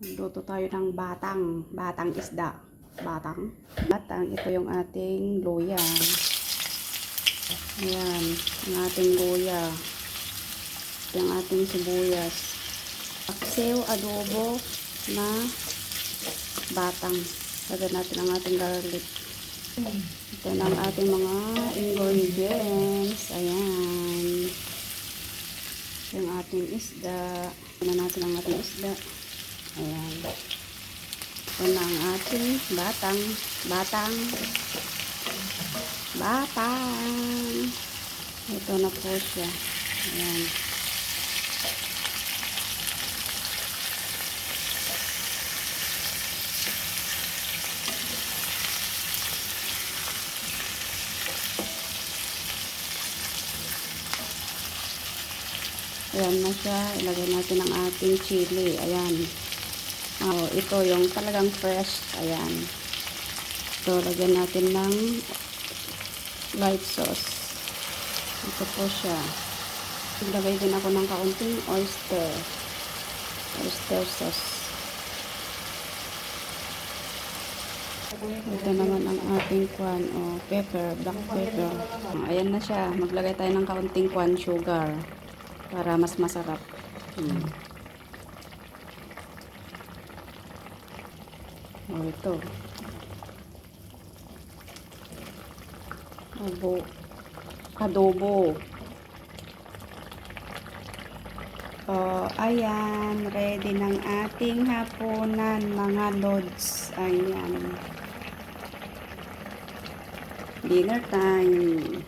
Luto tayo ng batang isda. Batang, ito yung ating luya. Ayan, ang ating luya. Ito yung ating sibuyas. Paksiw, adobo na batang. Lagyan natin ang ating garlic. Ito na ang ating mga ingredients. Ayan. Ito yung ating isda. Ito na natin ang ating isda. Ayan. Ito na ang ating batang. Ito na po siya. Ayan. Ayan na siya. Ilagay natin ang ating chili. Ayan. Ito yung talagang fresh. Ayan. So, lagyan natin ng light sauce. Ito po siya. Ilagay din ako ng kaunting oyster sauce. Ito naman ang ating pepper, black pepper. Ayan na siya. Maglagay tayo ng kaunting sugar para mas masarap. Ito. Adobo. Ayan, ready ng ating hapunan, mga lods. Ayan. Dinner time.